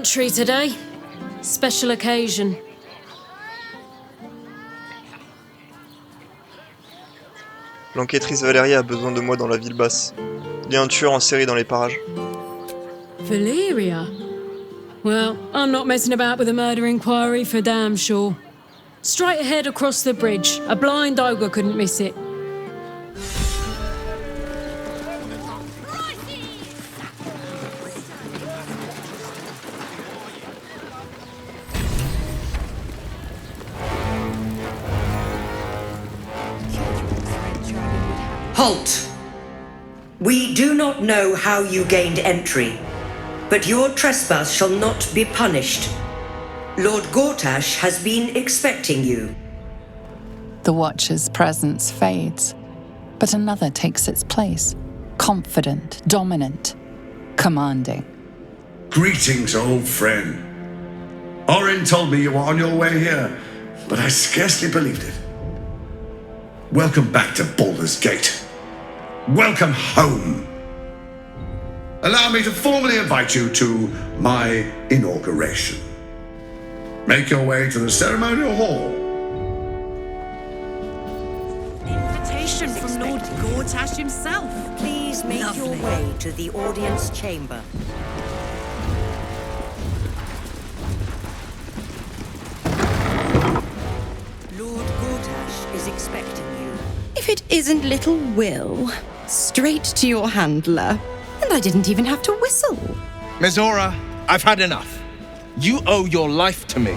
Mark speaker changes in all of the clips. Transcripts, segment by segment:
Speaker 1: entry today. Special occasion.
Speaker 2: L'enquêtrice Valéria a besoin de moi dans la ville basse. Il y a un tueur en série dans les parages.
Speaker 1: Valeria? Well, I'm not messing about with a murder inquiry for damn sure. Straight ahead across the bridge. A blind ogre couldn't miss it.
Speaker 3: Halt! We do not know how you gained entry, but your trespass shall not be punished. Lord Gortash has been expecting you.
Speaker 4: The Watcher's presence fades, but another takes its place. Confident, dominant, commanding.
Speaker 5: Greetings, old friend. Orin told me you were on your way here, but I scarcely believed it. Welcome back to Baldur's Gate. Welcome home. Allow me to formally invite you to my inauguration. Make your way to the ceremonial hall.
Speaker 6: Invitation from Lord Gortash himself.
Speaker 3: Please make your way to the audience chamber. Lord Gortash is expecting you.
Speaker 7: If it isn't little Will, straight to your handler. And I didn't even have to whistle.
Speaker 8: Mizora, I've had enough. You owe your life to me.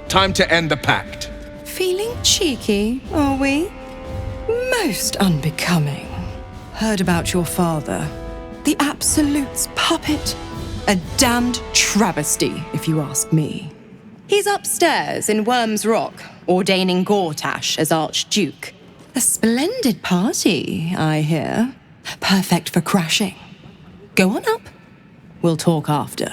Speaker 8: Time to end the pact.
Speaker 7: Feeling cheeky, are we? Most unbecoming. Heard about your father. The Absolute's puppet. A damned travesty, if you ask me. He's upstairs in Worm's Rock, ordaining Gortash as Archduke. A splendid party, I hear. Perfect for crashing. Go on up. We'll talk after.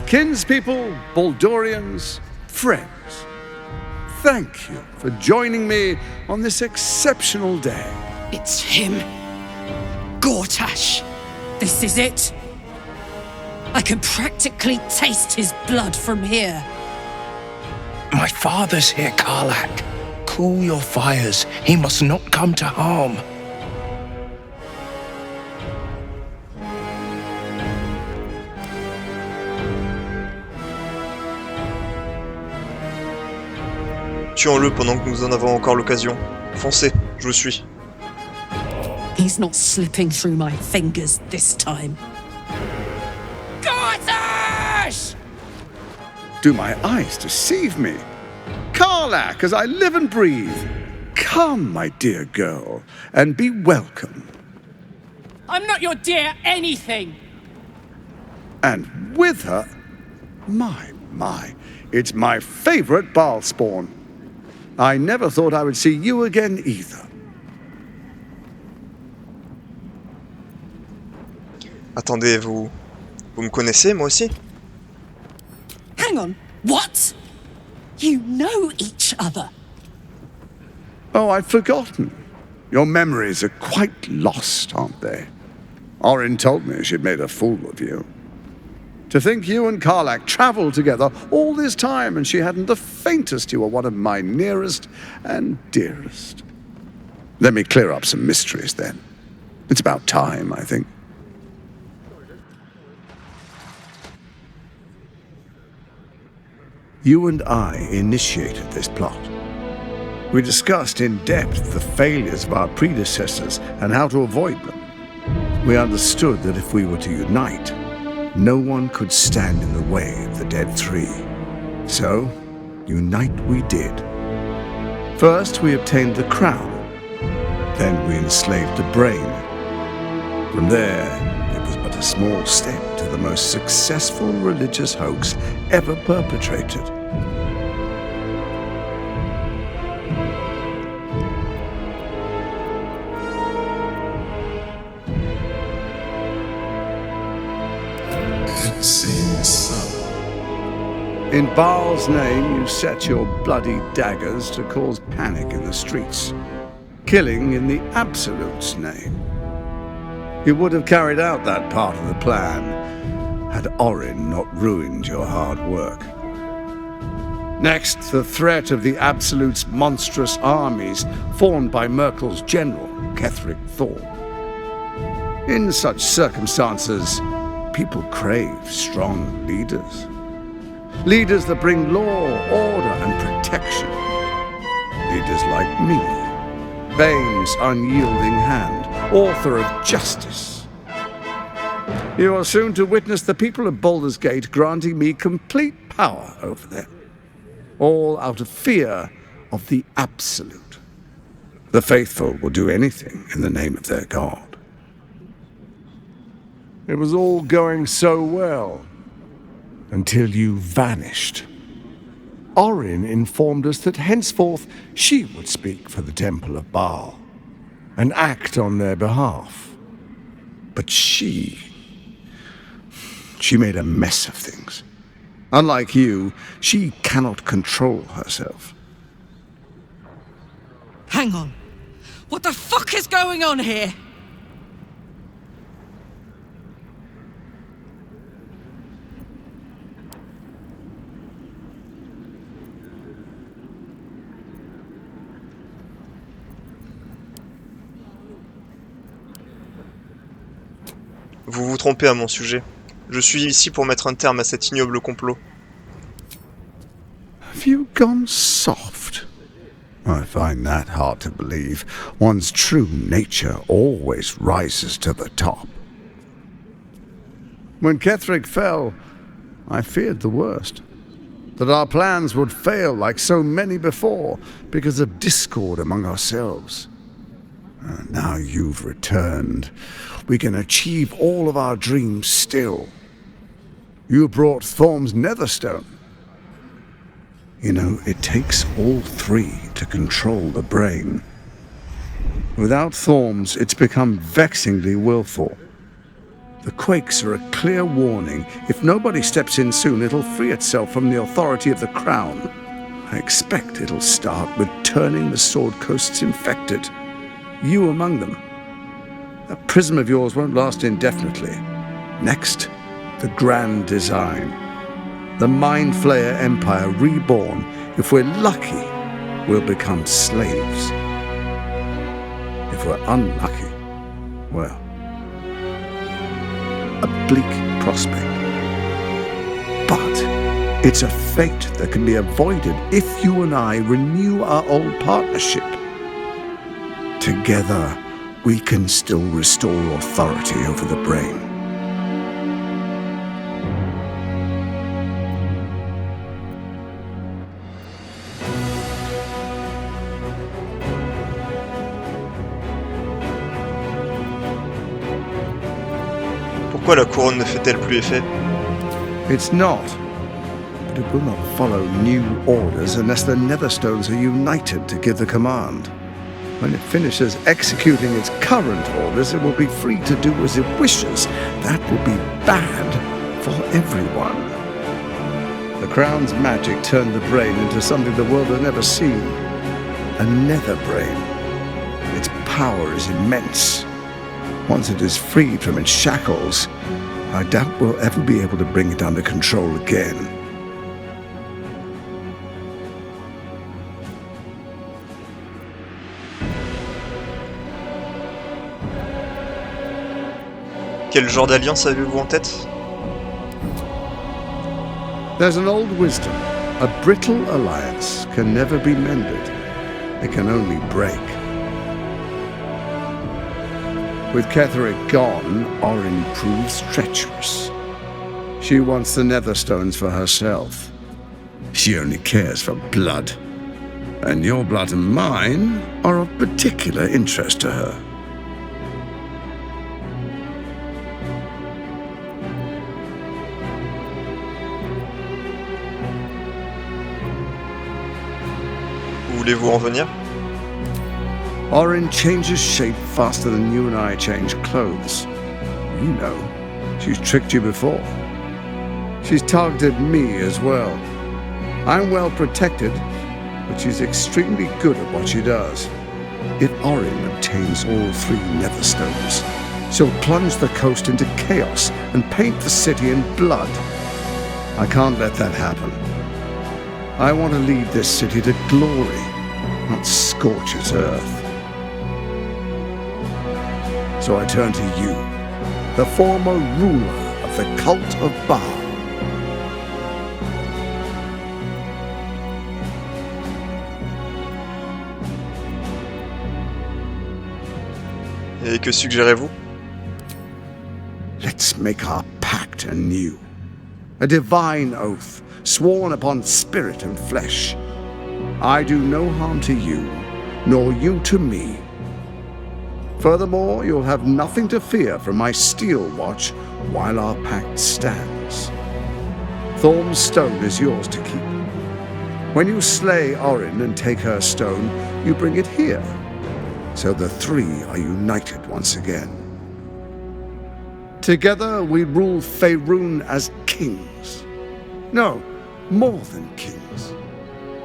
Speaker 5: Kinspeople, Baldurians, friends, thank you for joining me on this exceptional day.
Speaker 6: It's him. Gortash. This is it. I can practically taste his blood from here.
Speaker 8: My father's here, Karlak. Cool your fires. He must not come to harm.
Speaker 2: Tuons-le pendant que nous en avons encore l'occasion. Foncez, je vous suis.
Speaker 6: He's not slipping through my fingers this time. Gortash!
Speaker 5: Do my eyes deceive me? Karlak, as I live and breathe. Come, my dear girl, and be welcome.
Speaker 6: I'm not your dear anything.
Speaker 5: And with her, my, it's my favorite Baal spawn. I never thought I would see you again either.
Speaker 2: Attendez, vous me connaissez, moi aussi?
Speaker 6: Hang on, what? You know each other?
Speaker 5: Oh, I'd forgotten. Your memories are quite lost, aren't they? Orin told me she'd made a fool of you. To think you and Karlak traveled together all this time and she hadn't the faintest you were one of my nearest and dearest. Let me clear up some mysteries then. It's about time, I think. You and I initiated this plot. We discussed in depth the failures of our predecessors and how to avoid them. We understood that if we were to unite, no one could stand in the way of the Dead Three. So, unite we did. First, we obtained the crown. Then we enslaved the brain. From there, it was but a small step to the most successful religious hoax ever perpetrated.
Speaker 9: It seems so.
Speaker 5: In Baal's name, you set your bloody daggers to cause panic in the streets, killing in the Absolute's name. You would have carried out that part of the plan had Orin not ruined your hard work. Next, the threat of the Absolute's monstrous armies formed by Merkel's general, Ketheric Thorn. In such circumstances, people crave strong leaders. Leaders that bring law, order, and protection. Leaders like me, Bane's unyielding hand, author of justice. You are soon to witness the people of Baldur's Gate granting me complete power over them, all out of fear of the Absolute. The faithful will do anything in the name of their god. It was all going so well, until you vanished. Orin informed us that henceforth she would speak for the Temple of Baal, and act on their behalf. But she made a mess of things. Unlike you, she cannot control herself.
Speaker 6: Hang on. What the fuck is going on here?
Speaker 2: Vous vous trompez à mon sujet. Je suis ici pour mettre un terme à cet ignoble complot.
Speaker 5: Have you gone soft? I find that hard to believe. One's true nature always rises to the top. When Ketheric fell, I feared the worst. That our plans would fail like so many before because of discord among ourselves. Now you've returned. We can achieve all of our dreams still. You brought Thorm's Netherstone. You know, it takes all three to control the brain. Without Thorm's, it's become vexingly willful. The quakes are a clear warning. If nobody steps in soon, it'll free itself from the authority of the Crown. I expect it'll start with turning the Sword Coasts infected. You among them. That prism of yours won't last indefinitely. Next, the grand design. The Mind Flayer Empire reborn. If we're lucky, we'll become slaves. If we're unlucky, well, a bleak prospect. But it's a fate that can be avoided if you and I renew our old partnership. Together, we can still restore authority over the brain.
Speaker 2: Pourquoi la couronne ne fait-elle plus effet?
Speaker 5: It's not. But it will not follow new orders unless the Netherstones are united to give the command. When it finishes executing its current orders, it will be free to do as it wishes. That will be bad for everyone. The Crown's magic turned the brain into something the world has never seen. A nether brain. Its power is immense. Once it is freed from its shackles, I doubt we'll ever be able to bring it under control again.
Speaker 2: Quel genre d'alliance avez-vous en tête?
Speaker 5: There's an old wisdom. A brittle alliance can never be mended. It can only break. With Ketheric gone, Orin proves treacherous. She wants the Netherstones for herself. She only cares for blood. And your blood and mine are of particular interest to her.
Speaker 2: Voulez-vous en venir?
Speaker 5: Orin changes shape faster than you and I change clothes. You know, she's tricked you before. She's targeted me as well. I'm well protected, but she's extremely good at what she does. If Orin obtains all 3 Netherstones, she'll plunge the coast into chaos and paint the city in blood. I can't let that happen. I want to lead this city to glory, not scorch its earth. So I turn to you, the former ruler of the cult of Baal.
Speaker 2: Et que suggérez-vous?
Speaker 5: Let's make our pact anew. A divine oath, sworn upon spirit and flesh. I do no harm to you, nor you to me. Furthermore, you'll have nothing to fear from my steel watch while our pact stands. Thorm's stone is yours to keep. When you slay Orin and take her stone, you bring it here. So the 3 are united once again. Together we rule Faerun as kings. No, more than kings.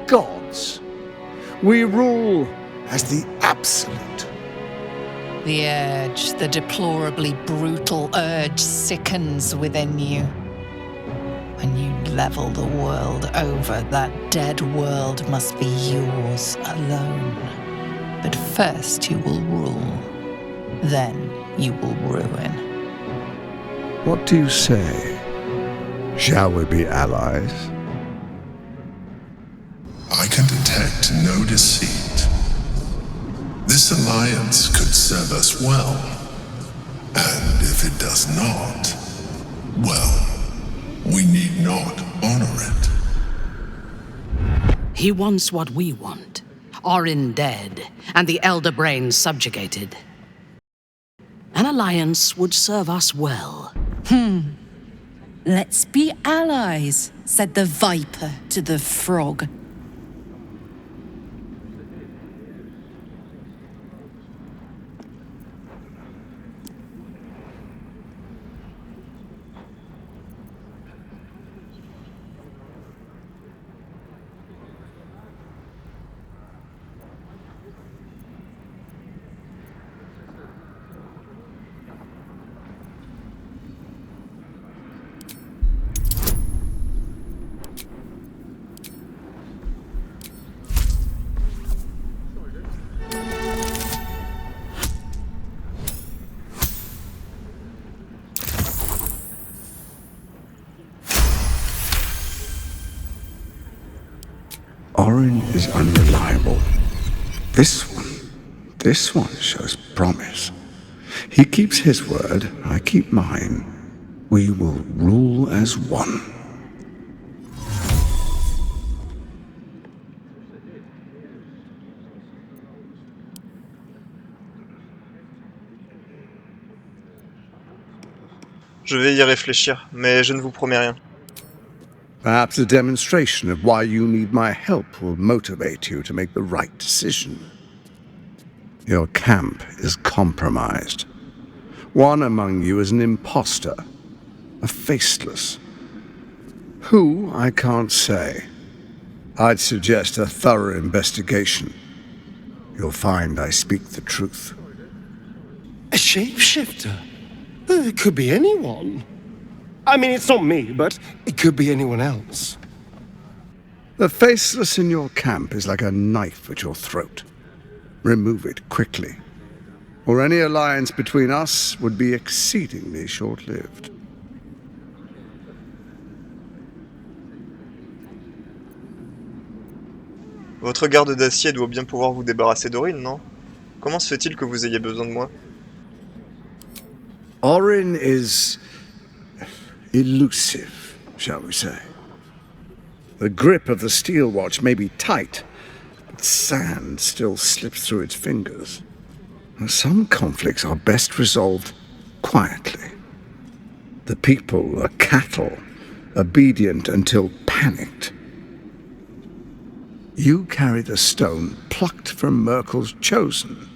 Speaker 5: Gods. We rule as the absolute.
Speaker 4: The urge, the deplorably brutal urge, sickens within you. When you level the world over, that dead world must be yours alone. But first you will rule, then you will ruin.
Speaker 5: What do you say? Shall we be allies?
Speaker 9: I can detect no deceit. This alliance could serve us well. And if it does not, well, we need not honor it.
Speaker 6: He wants what we want. Orin dead, and the Elder Brain subjugated. An alliance would serve us well.
Speaker 7: Let's be allies, said the viper to the frog.
Speaker 5: Orin is unreliable. This one shows promise. He keeps his word, I keep mine. We will rule as one.
Speaker 2: Je vais y réfléchir, mais je ne vous promets rien.
Speaker 5: Perhaps a demonstration of why you need my help will motivate you to make the right decision. Your camp is compromised. One among you is an imposter, a faceless. Who, I can't say. I'd suggest a thorough investigation. You'll find I speak the truth.
Speaker 10: A shapeshifter? It could be anyone. I mean, it's not me, but it could be anyone else.
Speaker 5: The faceless in your camp is like a knife at your throat. Remove it quickly, or any alliance between us would be exceedingly short-lived.
Speaker 2: Votre garde d'acier doit bien pouvoir vous débarrasser d'Orin, non? Comment se fait-il que vous ayez besoin de moi?
Speaker 5: Orin is elusive, shall we say. The grip of the steel watch may be tight, but sand still slips through its fingers. Some conflicts are best resolved quietly. The people are cattle, obedient until panicked. You carry the stone plucked from Merkel's chosen.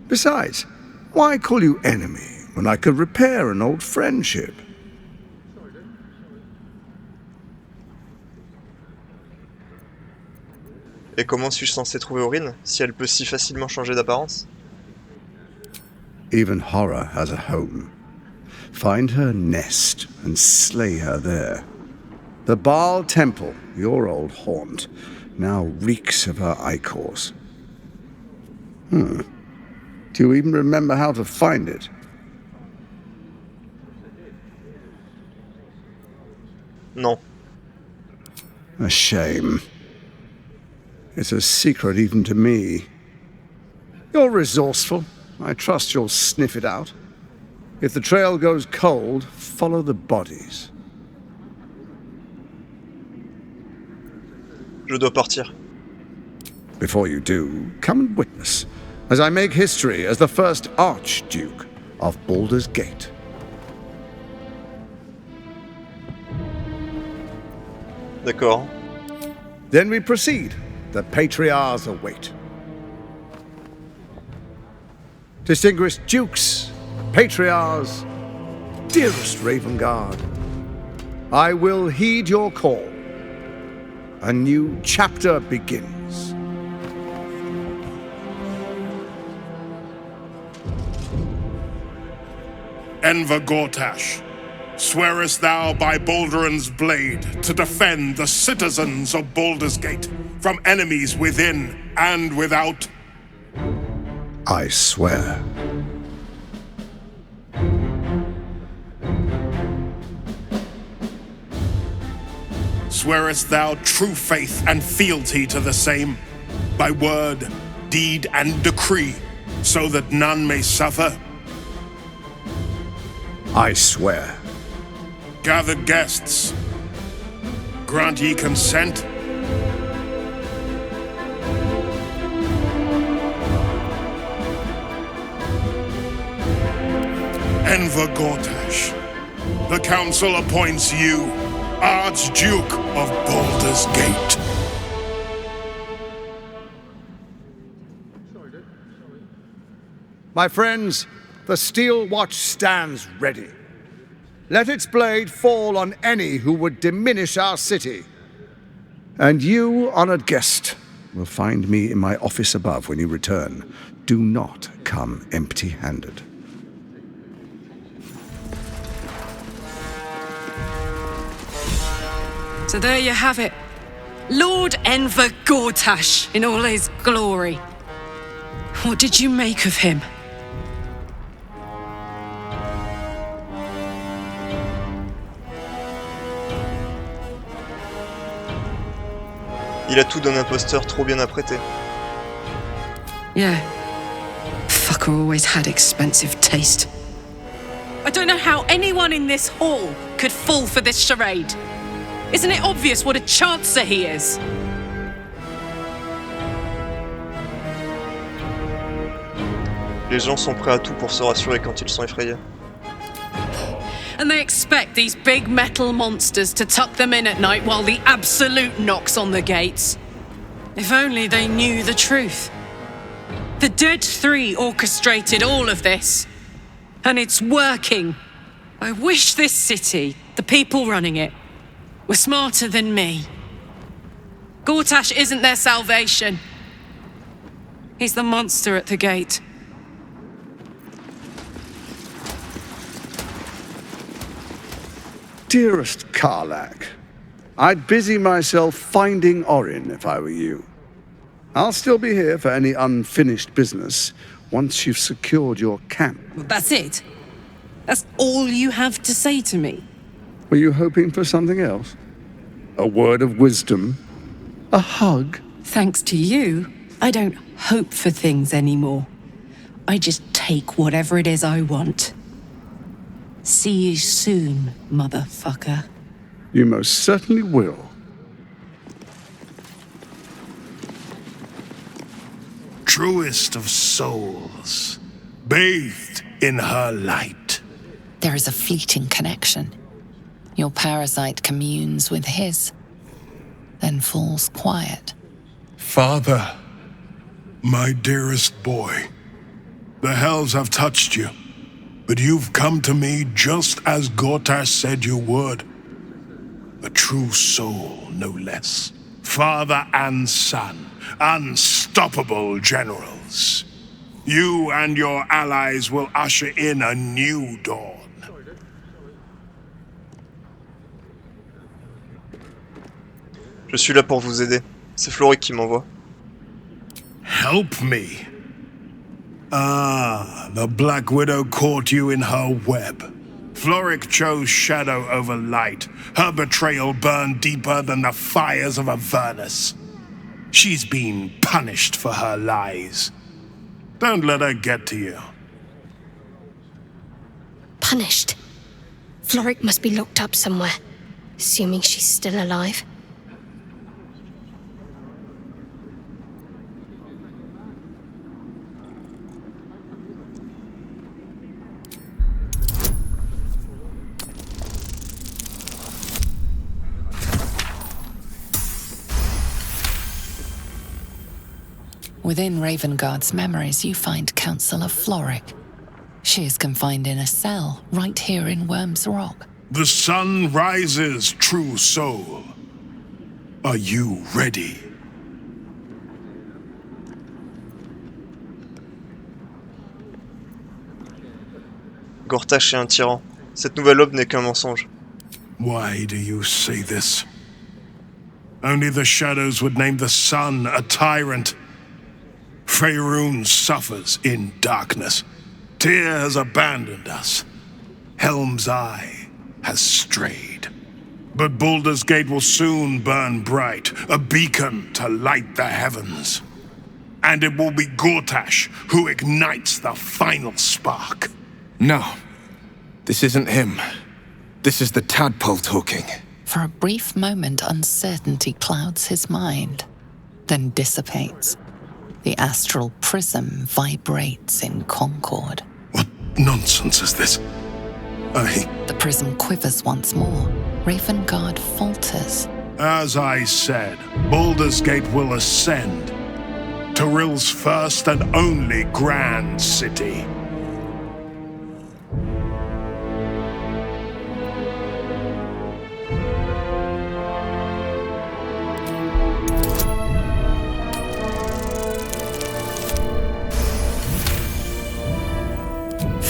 Speaker 5: Besides, why call you enemy when I could repair an old friendship?
Speaker 2: Et comment suis-je censé trouver Aurine, si elle peut si facilement changer d'apparence?
Speaker 5: Even horror has a home. Find her nest and slay her there. The Baal Temple, your old haunt, now reeks of her ichors. Do you even remember how to find it?
Speaker 2: Non.
Speaker 5: A shame. It's a secret even to me. You're resourceful. I trust you'll sniff it out. If the trail goes cold, follow the bodies.
Speaker 2: Je dois partir.
Speaker 5: Before you do, come and witness, as I make history as the first Archduke of Baldur's Gate.
Speaker 2: D'accord.
Speaker 5: Then we proceed. The patriarchs await. Distinguished dukes, patriarchs, dearest Ravengard, I will heed your call. A new chapter begins.
Speaker 11: Enver Gortash, swearest thou by Baldur'S blade to defend the citizens of Baldur's Gate from enemies within and without?
Speaker 5: I swear.
Speaker 11: Swearest thou true faith and fealty to the same, by word, deed, and decree, so that none may suffer?
Speaker 5: I swear.
Speaker 11: Gathered guests, grant ye consent? Enver Gortash, the council appoints you Archduke of Baldur's Gate.
Speaker 5: My friends, the steel watch stands ready. Let its blade fall on any who would diminish our city. And you, honored guest, will find me in my office above when you return. Do not come empty-handed.
Speaker 7: So there you have it. Lord Enver Gortash in all his glory. What did you make of him?
Speaker 2: Il a tout d'un imposteur trop bien apprêté.
Speaker 7: Yeah. Fucker always had expensive taste. I don't know how anyone in this hall could fall for this charade. Isn't it obvious what a chancer he is?
Speaker 2: Les gens sont prêts à tout pour se rassurer quand ils sont effrayés.
Speaker 7: And they expect these big metal monsters to tuck them in at night while the Absolute knocks on the gates. If only they knew the truth. The Dead Three orchestrated all of this. And it's working. I wish this city, the people running it, were smarter than me. Gortash isn't their salvation. He's the monster at the gate.
Speaker 5: Dearest Karlach, I'd busy myself finding Orin if I were you. I'll still be here for any unfinished business once you've secured your camp.
Speaker 7: That's it? That's all you have to say to me?
Speaker 5: Were you hoping for something else? A word of wisdom? A hug?
Speaker 7: Thanks to you, I don't hope for things anymore. I just take whatever it is I want. See you soon, motherfucker.
Speaker 5: You most certainly will.
Speaker 11: Truest of souls, bathed in her light.
Speaker 4: There is a fleeting connection. Your parasite communes with his, then falls quiet.
Speaker 11: Father, my dearest boy, the hells have touched you, but you've come to me just as Gortash said you would. A true soul, no less. Father and son, unstoppable generals. You and your allies will usher in a new dawn.
Speaker 2: Je suis là pour vous aider. C'est Floric qui m'envoie.
Speaker 11: Help me. Ah, the Black Widow caught you in her web. Floric chose shadow over light. Her betrayal burned deeper than the fires of Avernus. She's been punished for her lies. Don't let her get to you.
Speaker 12: Punished? Floric must be locked up somewhere, assuming she's still alive.
Speaker 4: Within Ravengard's memories, you find Councillor Floric. She is confined in a cell right here in Worm's Rock.
Speaker 11: The sun rises, true soul. Are you ready?
Speaker 2: Gortash est un tyran. Cette nouvelle aube n'est qu'un mensonge.
Speaker 11: Why do you say this? Only the shadows would name the sun a tyrant. Faerun suffers in darkness. Tyr has abandoned us. Helm's Eye has strayed. But Baldur's Gate will soon burn bright, a beacon to light the heavens. And it will be Gortash who ignites the final spark.
Speaker 8: No, this isn't him. This is the tadpole talking.
Speaker 4: For a brief moment, uncertainty clouds his mind, then dissipates. The astral prism vibrates in concord.
Speaker 11: What nonsense is this?
Speaker 4: The prism quivers once more. Ravengard falters.
Speaker 11: As I said, Baldur's Gate will ascend. Tyrill's first and only grand city.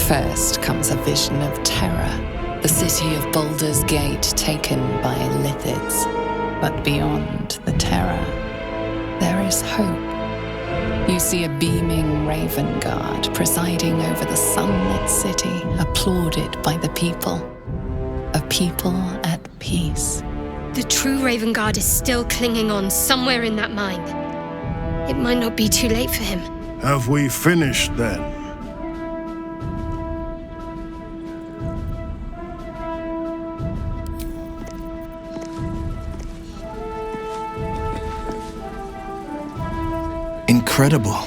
Speaker 4: First comes a vision of terror, the city of Baldur's Gate taken by Lithids. But beyond the terror, there is hope. You see a beaming Ravengard presiding over the sunlit city, applauded by the people. A people at peace.
Speaker 12: The true Ravengard is still clinging on somewhere in that mine. It might not be too late for him.
Speaker 11: Have we finished then?
Speaker 8: Incredible.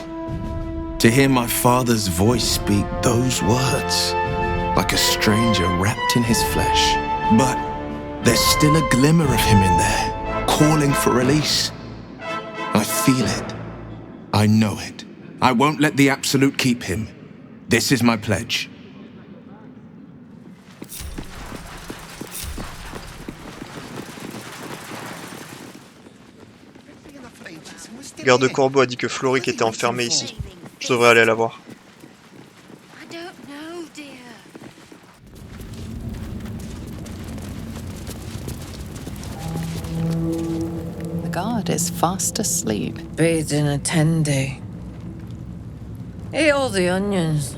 Speaker 8: To hear my father's voice speak those words, like a stranger wrapped in his flesh. But there's still a glimmer of him in there, calling for release. I feel it. I know it. I won't let the Absolute keep him. This is my pledge.
Speaker 2: Garde Corbeau a dit que Floric était enfermé ici. Je devrais aller la voir.
Speaker 4: The guard is fast asleep.
Speaker 13: Bathed in a tenday. Ate all the onions.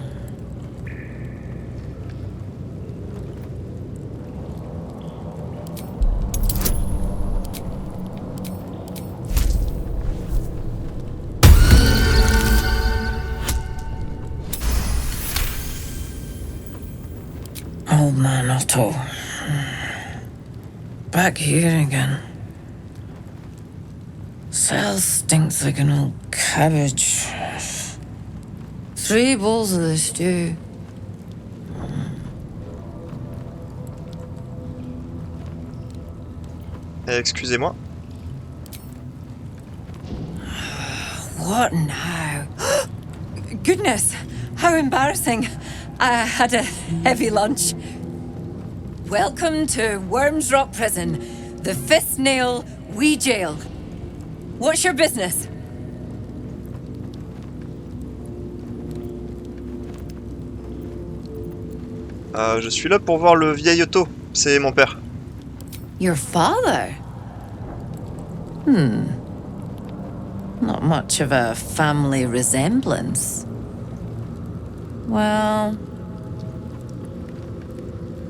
Speaker 13: Old man Otto. Back here again. Cell stinks like an old cabbage. 3 bowls of the stew.
Speaker 2: Excusez-moi.
Speaker 13: What now? Goodness, how embarrassing. I had a heavy lunch. Welcome to Worm's Rock Prison, the 5th nail, we jail. What's your business?
Speaker 2: Je suis là pour voir le vieil Otto. C'est mon père.
Speaker 13: Your father? Not much of a family resemblance. Well...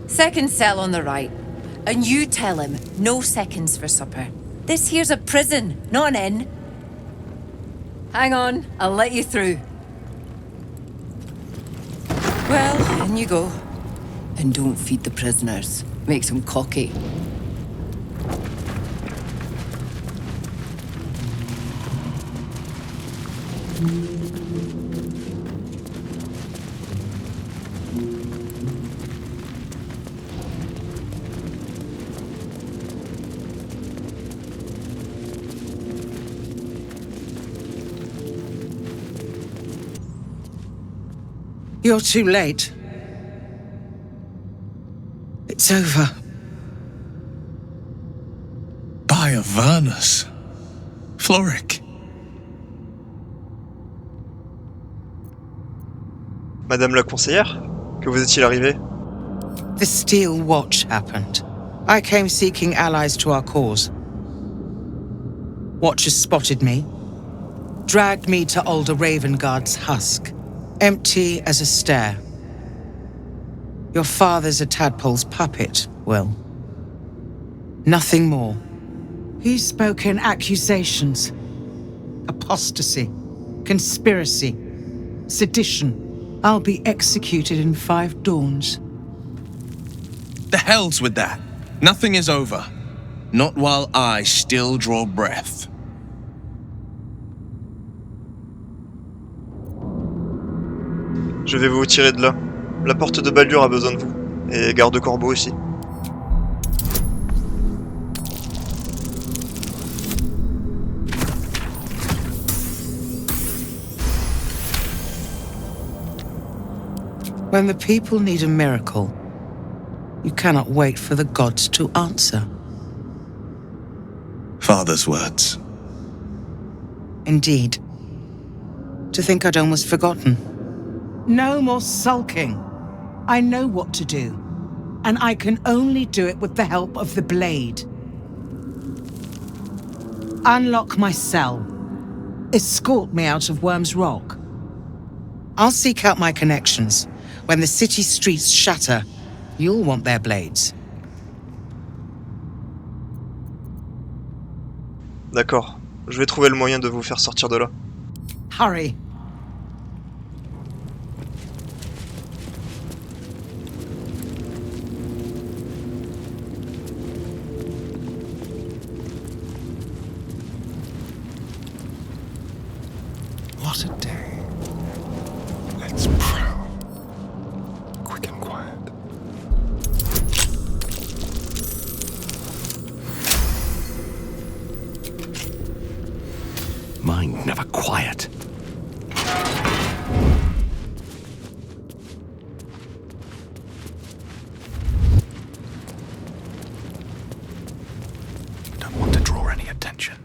Speaker 13: Second cell on the right. And you tell him no seconds for supper. This here's a prison, not an inn. Hang on, I'll let you through. Well, in you go. And don't feed the prisoners. Makes them cocky.
Speaker 14: You're too late. It's over.
Speaker 8: By Avernus. Floric.
Speaker 2: Madame la conseillère, que vous est-il arrivé?
Speaker 14: The Steel Watch happened. I came seeking allies to our cause. Watchers spotted me, dragged me to Older Ravengard's husk, empty as a stare. Your father's a tadpole's puppet, Will. Nothing more. He's spoken accusations. Apostasy, conspiracy, sedition. I'll be executed in 5 dawns.
Speaker 8: The hell's with that. Nothing is over. Not while I still draw breath.
Speaker 2: Je vais vous tirer de là. La porte de Baldur a besoin de vous. Et garde-corbeau aussi.
Speaker 14: When the people need a miracle, you cannot wait for the gods to answer.
Speaker 8: Father's words.
Speaker 14: Indeed. To think I'd almost forgotten. No more sulking. I know what to do, and I can only do it with the help of the blade. Unlock my cell. Escort me out of Worm's Rock. I'll seek out my connections. When the city streets shatter, you'll want their blades.
Speaker 2: D'accord. Je vais trouver le moyen de vous faire sortir de là.
Speaker 14: Hurry.
Speaker 10: What a day. Let's prowl. Quick and quiet. Mind never quiet. Don't want to draw any attention.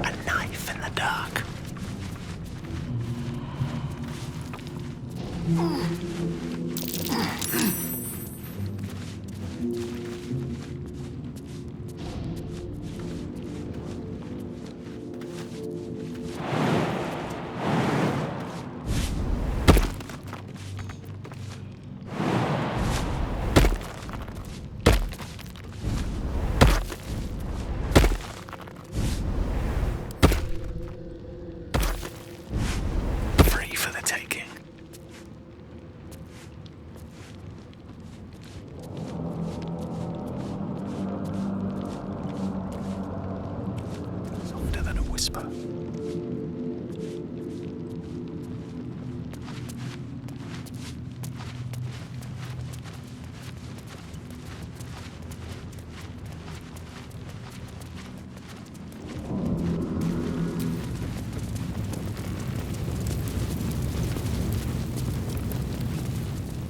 Speaker 10: A knife in the dark. Free for the taking. Softer than a whisper.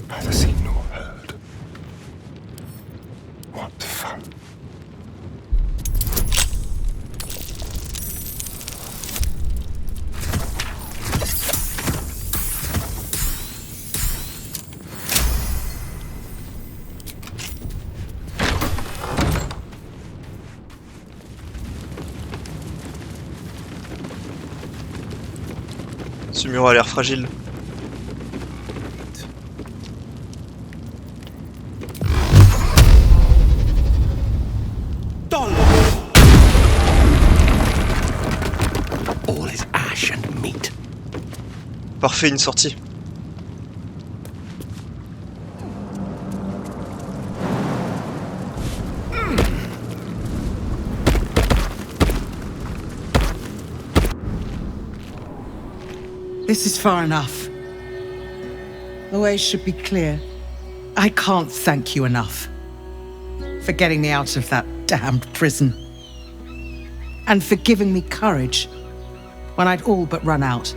Speaker 10: Neither seen nor heard. What fun.
Speaker 2: Ce mur a l'air fragile.
Speaker 10: All is ash and meat.
Speaker 2: Parfait, une sortie.
Speaker 14: This is far enough. The way should be clear. I can't thank you enough for getting me out of that damned prison. And for giving me courage when I'd all but run out.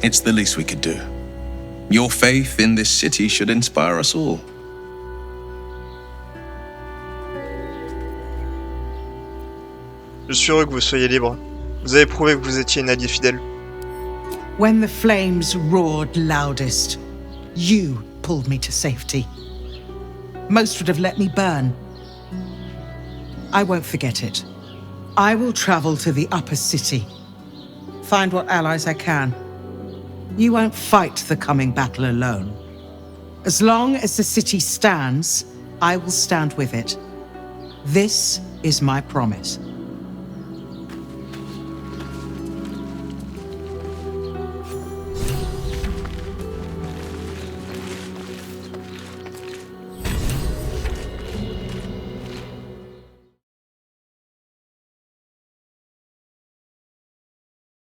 Speaker 8: It's the least we could do. Your faith in this city should inspire us all.
Speaker 2: Je suis heureux que vous soyez libre. Vous avez prouvé que vous étiez une alliée fidèle.
Speaker 14: When the flames roared loudest, you pulled me to safety. Most would have let me burn. I won't forget it. I will travel to the upper city. Find what allies I can. You won't fight the coming battle alone. As long as the city stands, I will stand with it. This is my promise.